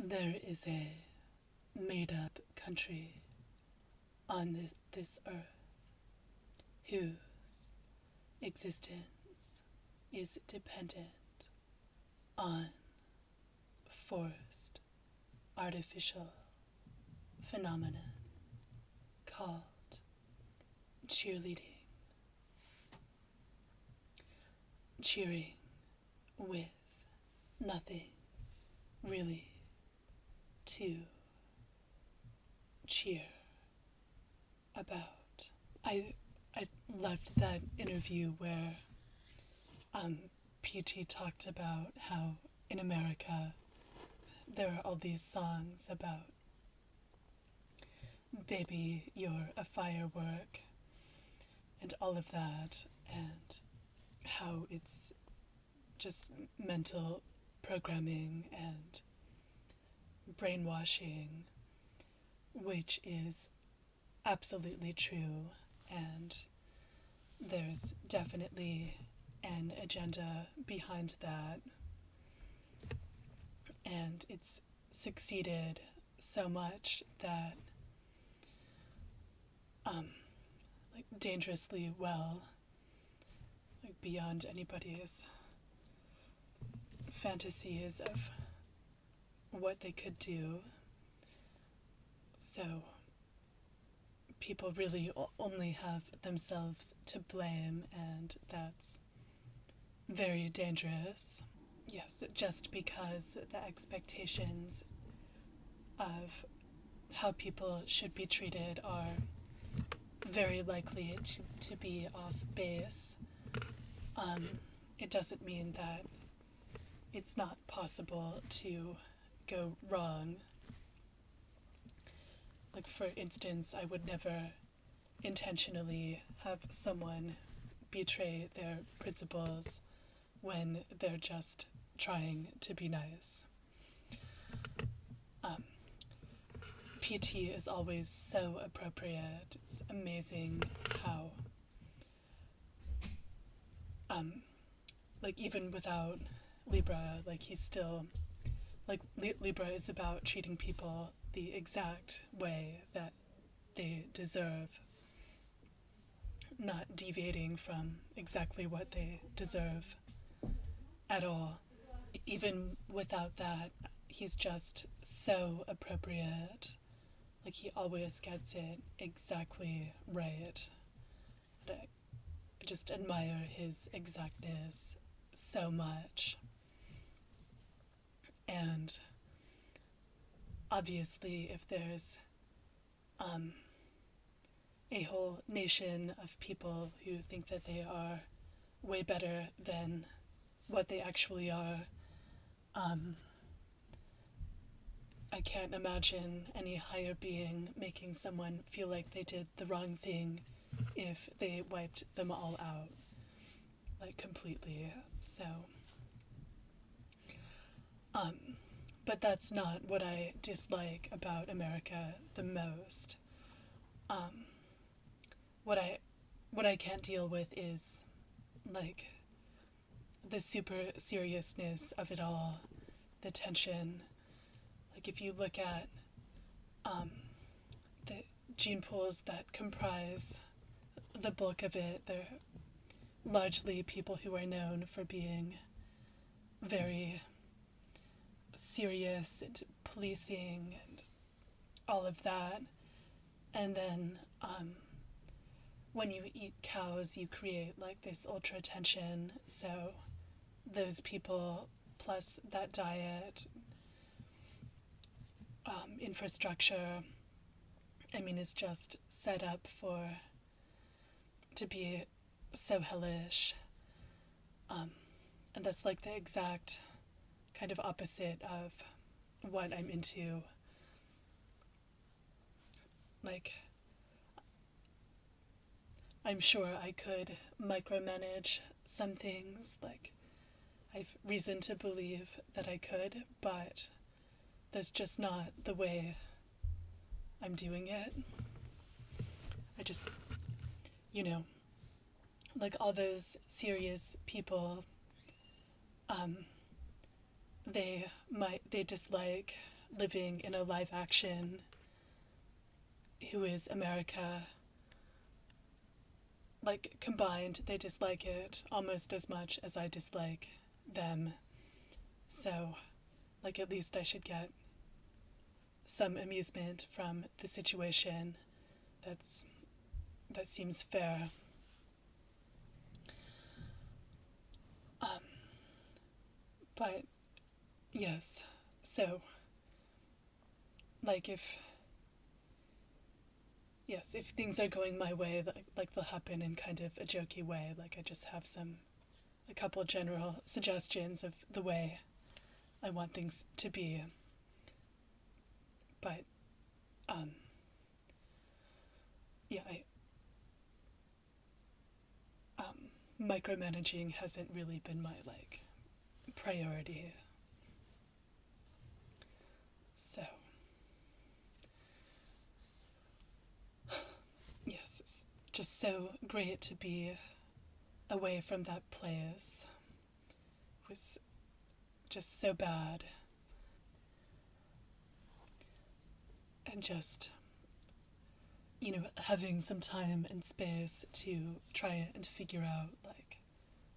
There is a made up country on this earth whose existence is dependent on forced artificial phenomenon called cheerleading. Cheering with nothing really to cheer about. I loved that interview where PT talked about how in America there are all these songs about baby, you're a firework, and all of that, and how it's just mental programming and brainwashing, which is absolutely true, and there's definitely an agenda behind that, and it's succeeded so much that like dangerously well, like beyond anybody's fantasies of what they could do. So people really only have themselves to blame, and that's very dangerous. Yes, just because the expectations of how people should be treated are very likely to be off base, it doesn't mean that it's not possible to go wrong. Like, for instance, I would never intentionally have someone betray their principles when they're just trying to be nice. PT is always so appropriate. It's amazing how, like, even without Libra, like, he's still, like, Libra is about treating people the exact way that they deserve, not deviating from exactly what they deserve at all. Even without that, he's just so appropriate. Like, he always gets it exactly right. I just admire his exactness so much. And obviously, if there's a whole nation of people who think that they are way better than what they actually are, I can't imagine any higher being making someone feel like they did the wrong thing if they wiped them all out, like, completely. So, but that's not what I dislike about America the most. What I can't deal with is, like, the super seriousness of it all, the tension. Like, if you look at the gene pools that comprise the bulk of it, they're largely people who are known for being very serious and policing and all of that. And then when you eat cows, you create, like, this ultra tension. So those people, plus that diet, infrastructure, I mean, it's just set up to be so hellish. And that's, like, the exact kind of opposite of what I'm into. Like, I'm sure I could micromanage some things, like, I've reason to believe that I could, but that's just not the way I'm doing it. I just, like, all those serious people, they dislike living in a live action Who is America, like, combined, they dislike it almost as much as I dislike them. So, like, at least I should get some amusement from the situation. That seems fair. But yes, so like if things are going my way, like they'll happen in kind of a jokey way. Like I just have a couple general suggestions of the way I want things to be. But yeah, micromanaging hasn't really been my like priority. So yes, it's just so great to be away from that place. It was just so bad. And just, having some time and space to try and figure out, like,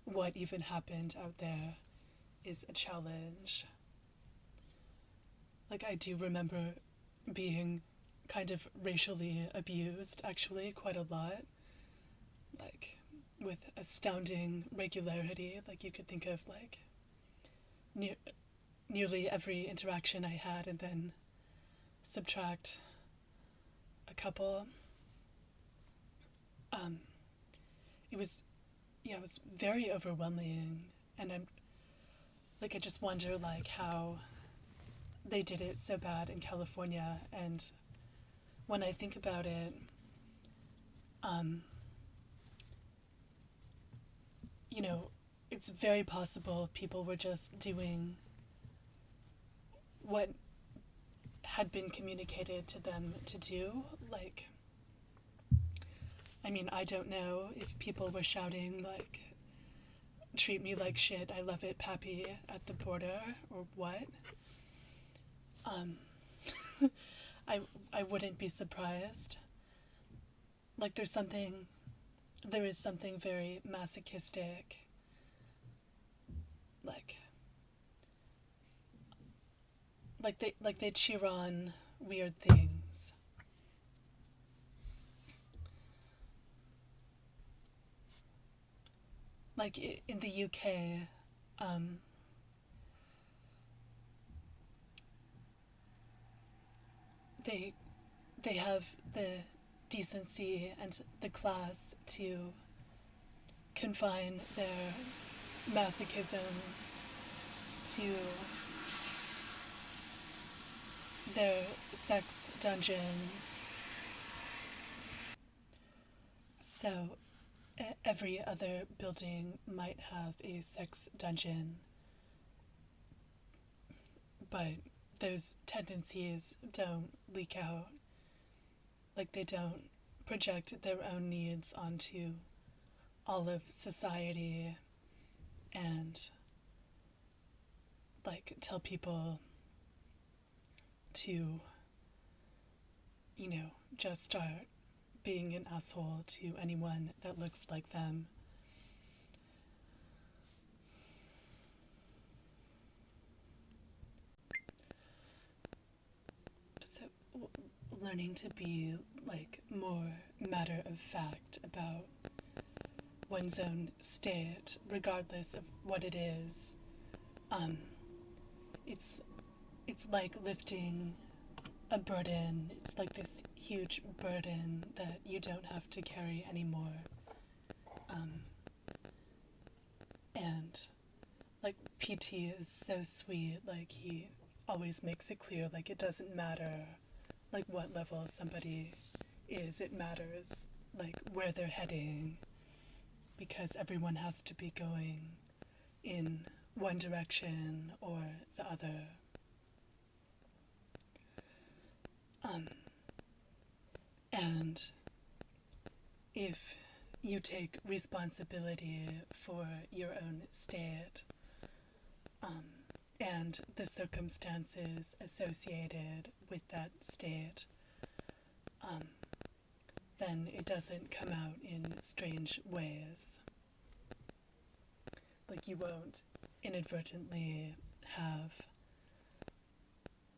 what even happened out there is a challenge. Like, I do remember being kind of racially abused, actually, quite a lot. Like, with astounding regularity. Like, you could think of, like, nearly every interaction I had and then subtract a couple. It was very overwhelming, and I just wonder, like, how they did it so bad in California. And when I think about it, it's very possible people were just doing what had been communicated to them to do. Like, I mean, I don't know if people were shouting, like, treat me like shit, I love it, Pappy, at the border, or what. I wouldn't be surprised. Like, there is something very masochistic, like they cheer on weird things. Like in the UK, they have the decency and the class to confine their masochism to their sex dungeons. So every other building might have a sex dungeon, but those tendencies don't leak out. Like, they don't project their own needs onto all of society and, like, tell people to, just start being an asshole to anyone that looks like them. So, learning to be, like, more matter of fact about one's own state, regardless of what it is. It's like lifting a burden. It's like this huge burden that you don't have to carry anymore. And, like, PT is so sweet. Like, he always makes it clear, like, it doesn't matter, like, what level somebody is. It matters, like, where they're heading, because everyone has to be going in one direction or the other. And if you take responsibility for your own state, and the circumstances associated with that state, then it doesn't come out in strange ways. Like, you won't inadvertently have,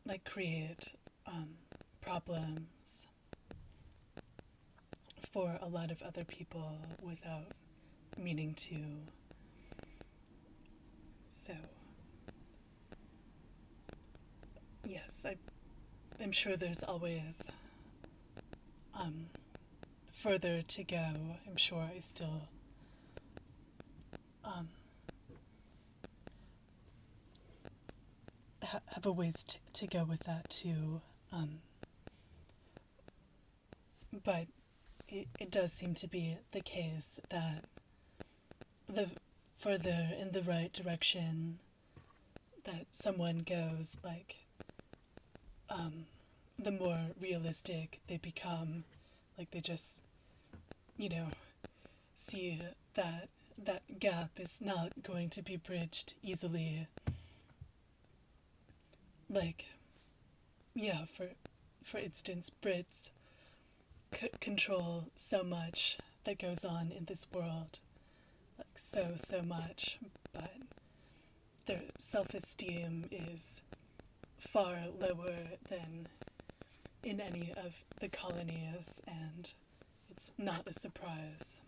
like, create problems for a lot of other people without meaning to. So, yes, I'm sure there's always further to go. I'm sure I still have a ways to go with that too. But it does seem to be the case that the further in the right direction that someone goes, like, the more realistic they become. Like, they just, see that that gap is not going to be bridged easily. Like, yeah, for instance, Brits control so much that goes on in this world, like, so much, but their self-esteem is far lower than in any of the colonies, and it's not a surprise.